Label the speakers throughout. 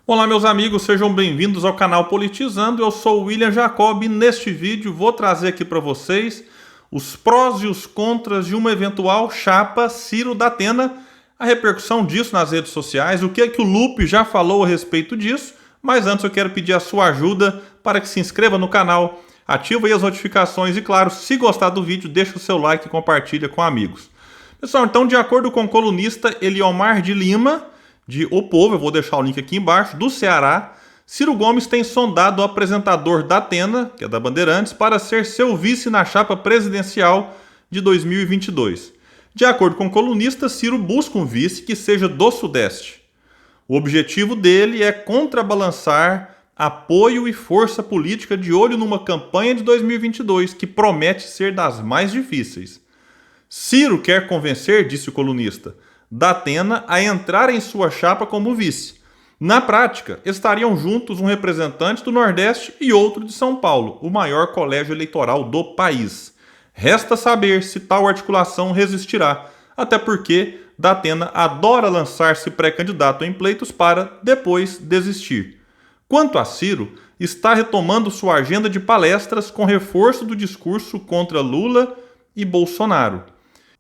Speaker 1: Olá, meus amigos, sejam bem-vindos ao canal Politizando. Eu sou o William Jacob e neste vídeo vou trazer aqui para vocês os prós e os contras de uma eventual chapa Ciro Datena, a repercussão disso nas redes sociais, o que é que o Lupe já falou a respeito disso. Mas antes eu quero pedir a sua ajuda para que se inscreva no canal, ative aí as notificações e, claro, se gostar do vídeo, deixa o seu like e compartilha com amigos. Pessoal, então, de acordo com o colunista Eliomar de Lima, de O Povo, eu vou deixar o link aqui embaixo, do Ceará, Ciro Gomes tem sondado o apresentador Datena, que é da Bandeirantes, para ser seu vice na chapa presidencial de 2022. De acordo com o colunista, Ciro busca um vice que seja do Sudeste. O objetivo dele é contrabalançar apoio e força política de olho numa campanha de 2022 que promete ser das mais difíceis. Ciro quer convencer, disse o colunista, Datena a entrar em sua chapa como vice. Na prática, estariam juntos um representante do Nordeste e outro de São Paulo, o maior colégio eleitoral do país. Resta saber se tal articulação resistirá, até porque Datena adora lançar-se pré-candidato em pleitos para depois desistir. Quanto a Ciro, está retomando sua agenda de palestras com reforço do discurso contra Lula e Bolsonaro.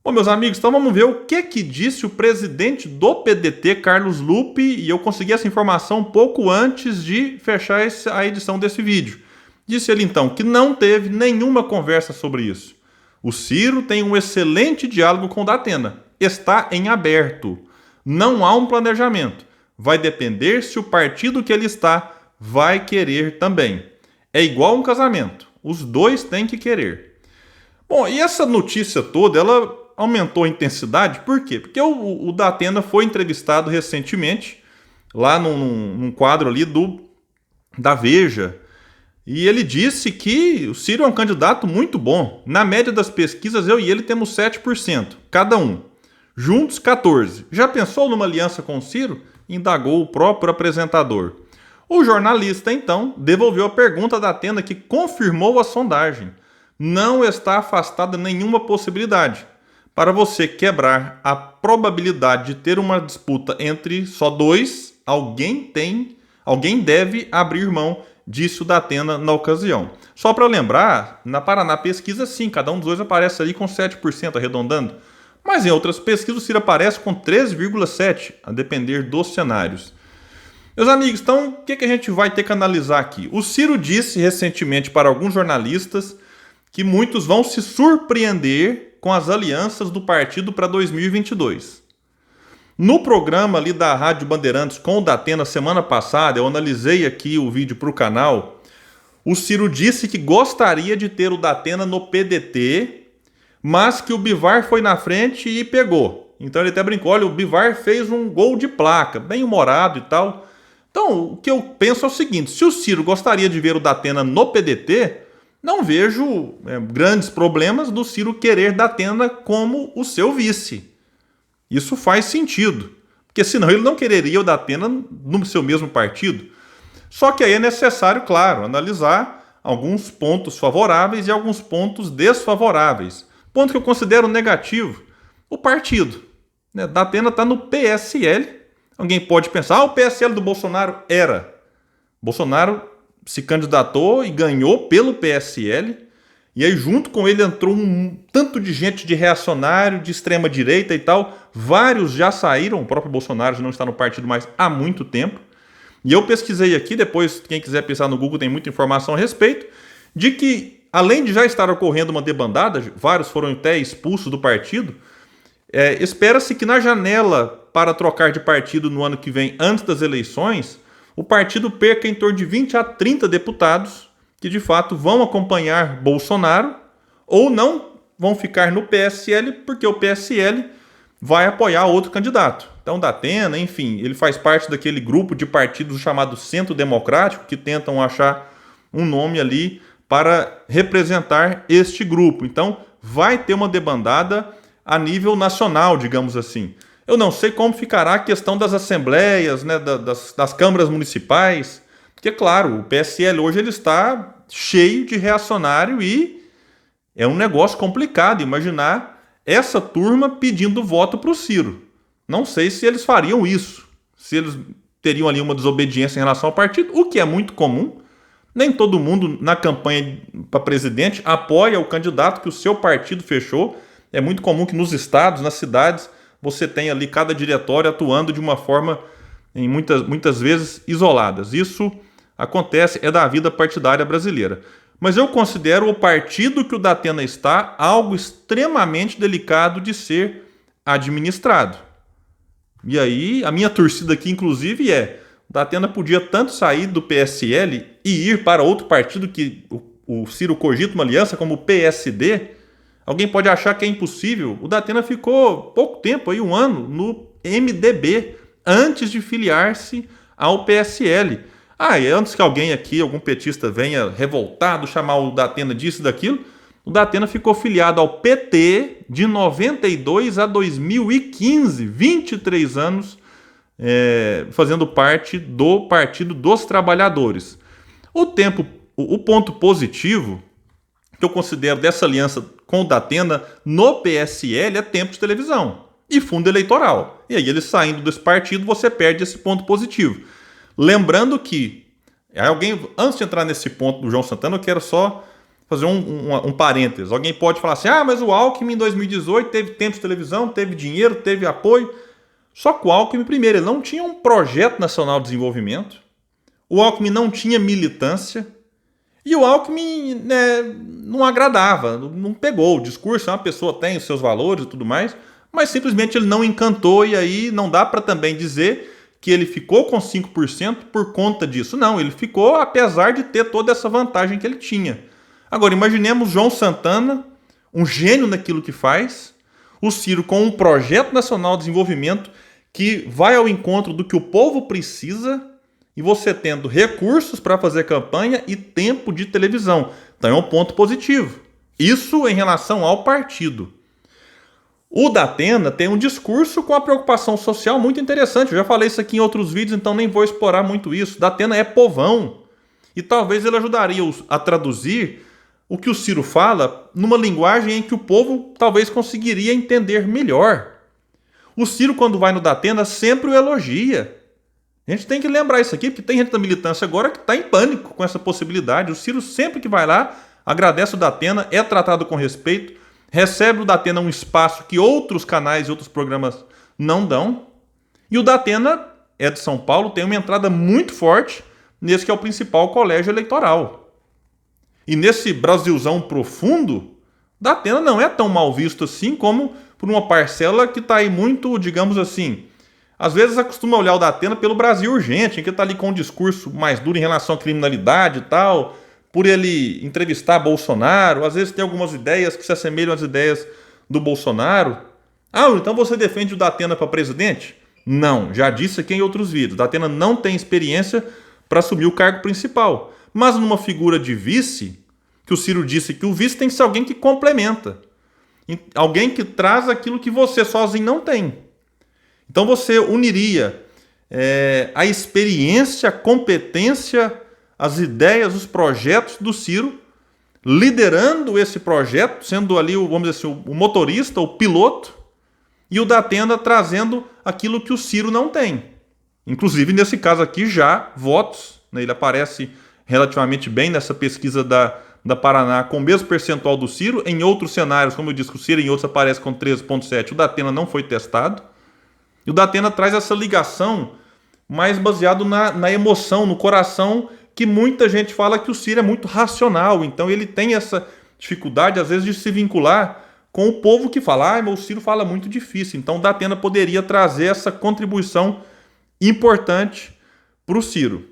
Speaker 1: Bom, meus amigos, então vamos ver o que disse o presidente do PDT, Carlos Lupe, e eu consegui essa informação um pouco antes de fechar a edição desse vídeo. Disse ele então que não teve nenhuma conversa sobre isso. O Ciro tem um excelente diálogo com o Datena, está em aberto. Não há um planejamento. Vai depender se o partido que ele está vai querer também. É igual um casamento, os dois têm que querer. Bom, e essa notícia toda, ela aumentou a intensidade, por quê? Porque o Datena foi entrevistado recentemente, lá num quadro ali da Veja, e ele disse que o Ciro é um candidato muito bom. Na média das pesquisas, eu e ele temos 7%, cada um. Juntos, 14%. Já pensou numa aliança com o Ciro? Indagou o próprio apresentador. O jornalista, então, devolveu a pergunta da Datena, que confirmou a sondagem. Não está afastada nenhuma possibilidade. Para você quebrar a probabilidade de ter uma disputa entre só dois, alguém deve abrir mão, disse o Datena na ocasião. Só para lembrar, na Paraná Pesquisa, sim, cada um dos dois aparece ali com 7%, arredondando. Mas em outras pesquisas, o Ciro aparece com 13,7%, a depender dos cenários. Meus amigos, então, o que a gente vai ter que analisar aqui? O Ciro disse recentemente para alguns jornalistas que muitos vão se surpreender com as alianças do partido para 2022. No programa ali da Rádio Bandeirantes com o Datena semana passada, eu analisei aqui o vídeo para o canal, o Ciro disse que gostaria de ter o Datena no PDT, mas que o Bivar foi na frente e pegou. Então ele até brincou, olha, o Bivar fez um gol de placa, bem humorado e tal. Então, o que eu penso é o seguinte, se o Ciro gostaria de ver o Datena no PDT, não vejo grandes problemas do Ciro querer Datena como o seu vice. Isso faz sentido, porque senão ele não quereria o Datena no seu mesmo partido. Só que aí é necessário, claro, analisar alguns pontos favoráveis e alguns pontos desfavoráveis. Ponto que eu considero negativo, o partido. Datena está no PSL. Alguém pode pensar, o PSL do Bolsonaro era. Bolsonaro se candidatou e ganhou pelo PSL, e aí junto com ele entrou um tanto de gente de reacionário, de extrema direita e tal, vários já saíram, o próprio Bolsonaro já não está no partido mais há muito tempo, e eu pesquisei aqui, depois quem quiser pensar no Google tem muita informação a respeito, de que além de já estar ocorrendo uma debandada, vários foram até expulsos do partido, espera-se que na janela para trocar de partido no ano que vem, antes das eleições, o partido perca em torno de 20 a 30 deputados que, de fato, vão acompanhar Bolsonaro ou não vão ficar no PSL porque o PSL vai apoiar outro candidato. Então, Datena, enfim, ele faz parte daquele grupo de partidos chamado Centro Democrático que tentam achar um nome ali para representar este grupo. Então, vai ter uma debandada a nível nacional, digamos assim. Eu não sei como ficará a questão das assembleias, das câmaras municipais, porque, claro, o PSL hoje ele está cheio de reacionário e é um negócio complicado imaginar essa turma pedindo voto para o Ciro. Não sei se eles fariam isso, se eles teriam ali uma desobediência em relação ao partido, o que é muito comum. Nem todo mundo na campanha para presidente apoia o candidato que o seu partido fechou. É muito comum que nos estados, nas cidades, você tenha ali cada diretório atuando de uma forma, em muitas vezes, isoladas. Isso acontece, é da vida partidária brasileira. Mas eu considero o partido que o Datena está algo extremamente delicado de ser administrado. E aí, a minha torcida aqui, inclusive, o Datena podia tanto sair do PSL e ir para outro partido que o Ciro cogita uma aliança, como o PSD. Alguém pode achar que é impossível. O Datena ficou pouco tempo, aí, 1 ano, no MDB, antes de filiar-se ao PSL. E antes que alguém aqui, algum petista, venha revoltado, chamar o Datena disso e daquilo, o Datena ficou filiado ao PT de 92 a 2015, 23 anos, fazendo parte do Partido dos Trabalhadores. O ponto positivo que eu considero dessa aliança com o Datena no PSL é tempo de televisão e fundo eleitoral. E aí, ele saindo desse partido, você perde esse ponto positivo. Lembrando que, antes de entrar nesse ponto do João Santana, eu quero só fazer um parênteses. Alguém pode falar assim, mas o Alckmin em 2018 teve tempo de televisão, teve dinheiro, teve apoio. Só que o Alckmin, primeiro, ele não tinha um projeto nacional de desenvolvimento, o Alckmin não tinha militância, e o Alckmin não agradava, não pegou. O discurso, uma pessoa tem os seus valores e tudo mais, mas simplesmente ele não encantou, e aí não dá para também dizer que ele ficou com 5% por conta disso. Não, ele ficou apesar de ter toda essa vantagem que ele tinha. Agora, imaginemos João Santana, um gênio naquilo que faz, o Ciro com um projeto nacional de desenvolvimento que vai ao encontro do que o povo precisa, e você tendo recursos para fazer campanha e tempo de televisão. Então é um ponto positivo. Isso em relação ao partido. O Datena tem um discurso com a preocupação social muito interessante. Eu já falei isso aqui em outros vídeos, então nem vou explorar muito isso. Datena é povão. E talvez ele ajudaria a traduzir o que o Ciro fala numa linguagem em que o povo talvez conseguiria entender melhor. O Ciro, quando vai no Datena, sempre o elogia. A gente tem que lembrar isso aqui, porque tem gente da militância agora que está em pânico com essa possibilidade. O Ciro, sempre que vai lá, agradece o Datena, é tratado com respeito, recebe o Datena um espaço que outros canais e outros programas não dão. E o Datena é de São Paulo, tem uma entrada muito forte nesse que é o principal colégio eleitoral. E nesse Brasilzão profundo, Datena não é tão mal visto assim como por uma parcela que está aí muito, digamos assim, às vezes acostuma olhar o Datena pelo Brasil Urgente, em que está ali com um discurso mais duro em relação à criminalidade e tal, por ele entrevistar Bolsonaro, às vezes tem algumas ideias que se assemelham às ideias do Bolsonaro. Então você defende o Datena para presidente? Não, já disse aqui em outros vídeos, o Datena não tem experiência para assumir o cargo principal. Mas numa figura de vice, que o Ciro disse que o vice tem que ser alguém que complementa, alguém que traz aquilo que você sozinho não tem. Então você uniria a experiência, a competência, as ideias, os projetos do Ciro, liderando esse projeto, sendo ali, vamos dizer assim, o motorista, o piloto, e o Datena trazendo aquilo que o Ciro não tem. Inclusive, nesse caso aqui, já votos, né? Ele aparece relativamente bem nessa pesquisa da Paraná com o mesmo percentual do Ciro. Em outros cenários, como eu disse, o Ciro em outros aparece com 13,7%. O Datena não foi testado. E o Datena traz essa ligação mais baseado na emoção, no coração, que muita gente fala que o Ciro é muito racional. Então ele tem essa dificuldade, às vezes, de se vincular com o povo que fala, mas o Ciro fala muito difícil. Então o Datena poderia trazer essa contribuição importante para o Ciro.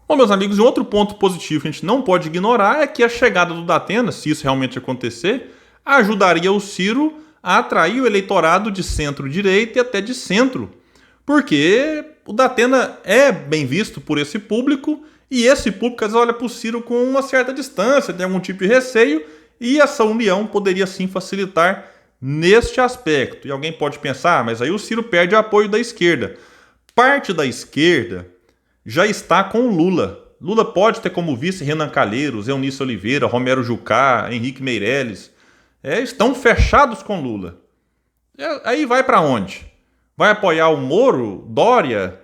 Speaker 1: Bom, meus amigos, um outro ponto positivo que a gente não pode ignorar é que a chegada do Datena, se isso realmente acontecer, ajudaria o Ciro a atrair o eleitorado de centro-direita e até de centro, porque o Datena é bem visto por esse público e esse público às vezes olha para o Ciro com uma certa distância, tem algum tipo de receio, e essa união poderia sim facilitar neste aspecto. E alguém pode pensar, mas aí o Ciro perde o apoio da esquerda. Parte da esquerda já está com o Lula. Lula pode ter como vice Renan Calheiros, Eunice Oliveira, Romero Jucá, Henrique Meirelles. Estão fechados com Lula. Aí vai para onde? Vai apoiar o Moro, Dória?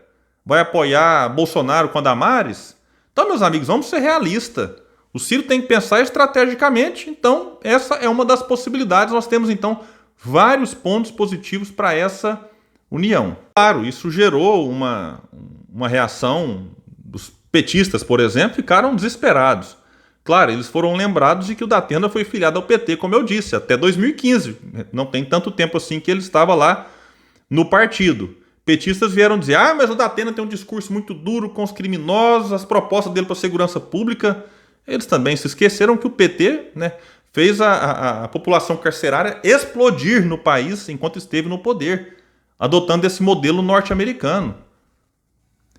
Speaker 1: Vai apoiar Bolsonaro com a Damares? Então, meus amigos, vamos ser realistas. O Ciro tem que pensar estrategicamente, então essa é uma das possibilidades. Nós temos, então, vários pontos positivos para essa união. Claro, isso gerou uma reação dos petistas, por exemplo, ficaram desesperados. Claro, eles foram lembrados de que o Datena foi filiado ao PT, como eu disse, até 2015. Não tem tanto tempo assim que ele estava lá no partido. Petistas vieram dizer, mas o Datena tem um discurso muito duro com os criminosos, as propostas dele para a segurança pública. Eles também se esqueceram que o PT, né, fez a população carcerária explodir no país enquanto esteve no poder, adotando esse modelo norte-americano.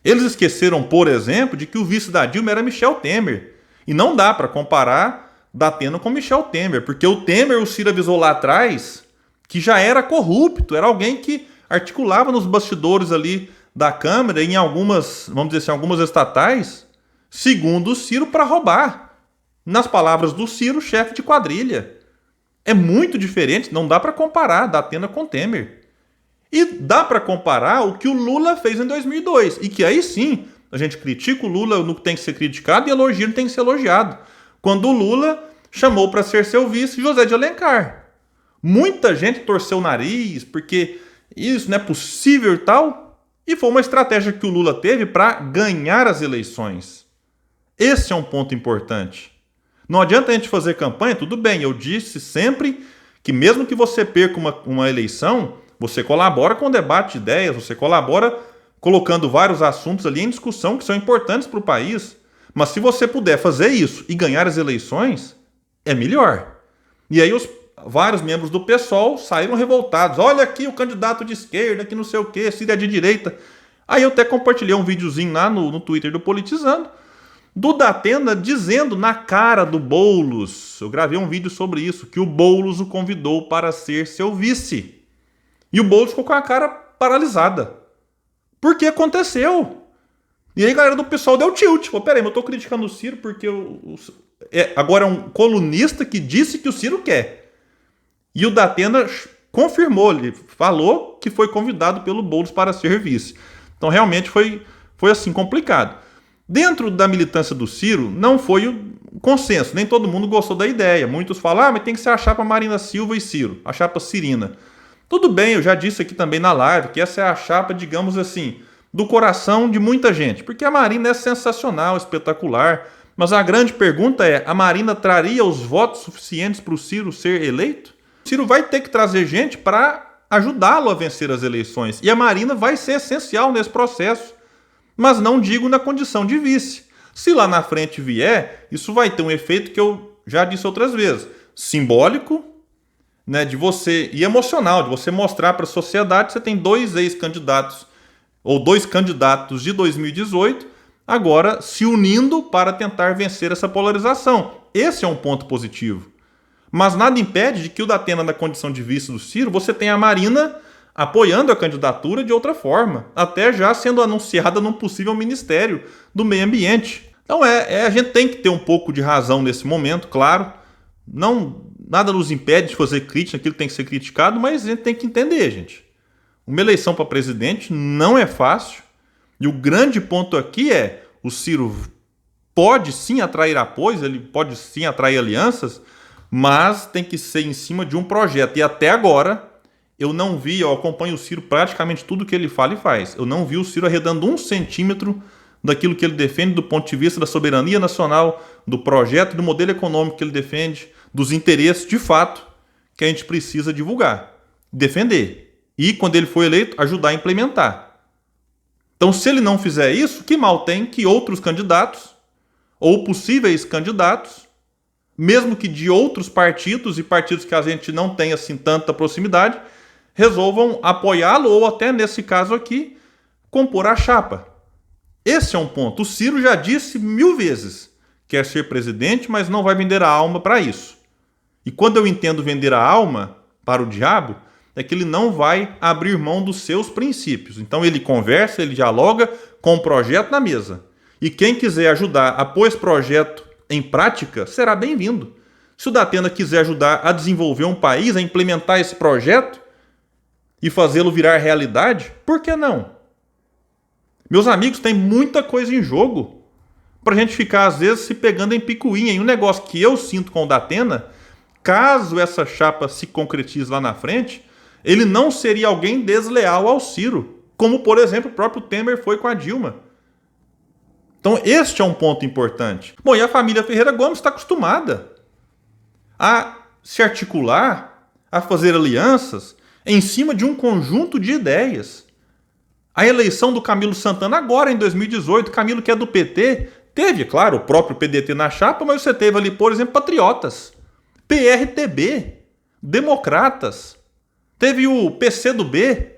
Speaker 1: Eles esqueceram, por exemplo, de que o vice da Dilma era Michel Temer. E não dá para comparar Datena com Michel Temer, porque o Temer, o Ciro avisou lá atrás, que já era corrupto, era alguém que articulava nos bastidores ali da Câmara, em algumas, vamos dizer assim, algumas estatais, segundo o Ciro, para roubar. Nas palavras do Ciro, chefe de quadrilha. É muito diferente, não dá para comparar Datena com Temer. E dá para comparar o que o Lula fez em 2002, e que aí sim, a gente critica o Lula no que tem que ser criticado e elogia no que tem que ser elogiado. Quando o Lula chamou para ser seu vice José de Alencar. Muita gente torceu o nariz, porque isso não é possível e tal, e foi uma estratégia que o Lula teve para ganhar as eleições. Esse é um ponto importante. Não adianta a gente fazer campanha, tudo bem, eu disse sempre que mesmo que você perca uma eleição, você colabora com o debate de ideias, você colabora colocando vários assuntos ali em discussão que são importantes para o país. Mas se você puder fazer isso e ganhar as eleições, é melhor. E aí vários membros do PSOL saíram revoltados. Olha aqui o candidato de esquerda, que não sei o quê, Ciro é de direita. Aí eu até compartilhei um videozinho lá no Twitter do Politizando, do Datena dizendo na cara do Boulos, eu gravei um vídeo sobre isso, que o Boulos o convidou para ser seu vice. E o Boulos ficou com a cara paralisada. Por que aconteceu? E aí a galera do pessoal deu tilt. Falou, peraí, mas eu tô criticando o Ciro porque agora é um colunista que disse que o Ciro quer. E o Datena confirmou, ele falou que foi convidado pelo Boulos para ser vice. Então realmente foi assim, complicado. Dentro da militância do Ciro, não foi o consenso, nem todo mundo gostou da ideia. Muitos falam, mas tem que ser a chapa Marina Silva e Ciro, a chapa Cirina. Tudo bem, eu já disse aqui também na live que essa é a chapa, digamos assim, do coração de muita gente, porque a Marina é sensacional, espetacular, mas a grande pergunta é, a Marina traria os votos suficientes para o Ciro ser eleito? O Ciro vai ter que trazer gente para ajudá-lo a vencer as eleições, e a Marina vai ser essencial nesse processo. Mas não digo na condição de vice. Se lá na frente vier, isso vai ter um efeito que eu já disse outras vezes. Simbólico, né, de você, e emocional, de você mostrar para a sociedade que você tem dois ex-candidatos, ou dois candidatos de 2018, agora se unindo para tentar vencer essa polarização. Esse é um ponto positivo. Mas nada impede de que o Datena, na condição de vice do Ciro, você tenha a Marina apoiando a candidatura de outra forma, até já sendo anunciada num possível Ministério do Meio Ambiente. Então a gente tem que ter um pouco de razão nesse momento, claro. Nada nos impede de fazer crítica, aquilo tem que ser criticado, mas a gente tem que entender, gente. Uma eleição para presidente não é fácil, e o grande ponto aqui é, o Ciro pode sim atrair apoios, ele pode sim atrair alianças, mas tem que ser em cima de um projeto. E até agora eu não vi, eu acompanho o Ciro praticamente tudo que ele fala e faz. Eu não vi o Ciro arredando 1 centímetro daquilo que ele defende do ponto de vista da soberania nacional, do projeto, do modelo econômico que ele defende, dos interesses de fato que a gente precisa divulgar, defender. E, quando ele for eleito, ajudar a implementar. Então, se ele não fizer isso, que mal tem que outros candidatos, ou possíveis candidatos, mesmo que de outros partidos e partidos que a gente não tem assim tanta proximidade, resolvam apoiá-lo ou até, nesse caso aqui, compor a chapa. Esse é um ponto. O Ciro já disse 1000 vezes, quer ser presidente, mas não vai vender a alma para isso. E quando eu entendo vender a alma para o diabo, é que ele não vai abrir mão dos seus princípios. Então ele conversa, ele dialoga com o projeto na mesa. E quem quiser ajudar a pôr esse projeto em prática, será bem-vindo. Se o Datena quiser ajudar a desenvolver um país, a implementar esse projeto, e fazê-lo virar realidade, por que não? Meus amigos, tem muita coisa em jogo pra gente ficar, às vezes, se pegando em picuinha. E um negócio que eu sinto com o Datena, caso essa chapa se concretize lá na frente, ele não seria alguém desleal ao Ciro, como, por exemplo, o próprio Temer foi com a Dilma. Então, este é um ponto importante. Bom, e a família Ferreira Gomes está acostumada a se articular, a fazer alianças em cima de um conjunto de ideias. A eleição do Camilo Santana agora, em 2018, Camilo, que é do PT, teve, claro, o próprio PDT na chapa, mas você teve ali, por exemplo, Patriotas, PRTB, Democratas, teve o PCdoB.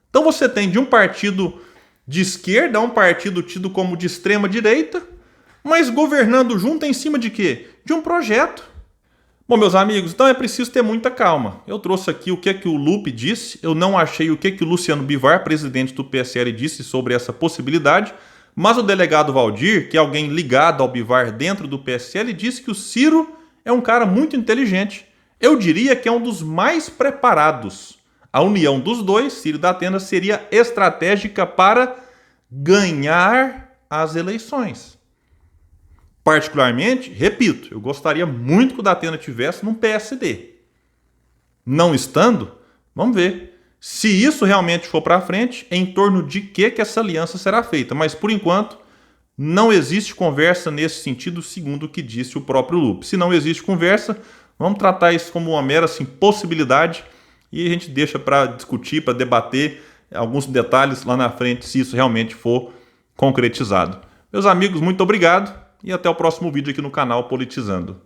Speaker 1: Então você tem de um partido de esquerda, um partido tido como de extrema direita, mas governando junto em cima de quê? De um projeto. Bom, meus amigos, então é preciso ter muita calma. Eu trouxe aqui o que o Lupe disse, eu não achei o que o Luciano Bivar, presidente do PSL, disse sobre essa possibilidade, mas o delegado Valdir, que é alguém ligado ao Bivar dentro do PSL, disse que o Ciro é um cara muito inteligente. Eu diria que é um dos mais preparados. A união dos dois, Ciro e Datena, seria estratégica para ganhar as eleições. Particularmente, repito, eu gostaria muito que o Datena tivesse num PSD. Não estando, vamos ver. Se isso realmente for para frente, em torno de que essa aliança será feita. Mas, por enquanto, não existe conversa nesse sentido, segundo o que disse o próprio Lupe. Se não existe conversa, vamos tratar isso como uma mera assim, possibilidade e a gente deixa para discutir, para debater alguns detalhes lá na frente, se isso realmente for concretizado. Meus amigos, muito obrigado e até o próximo vídeo aqui no canal Politizando.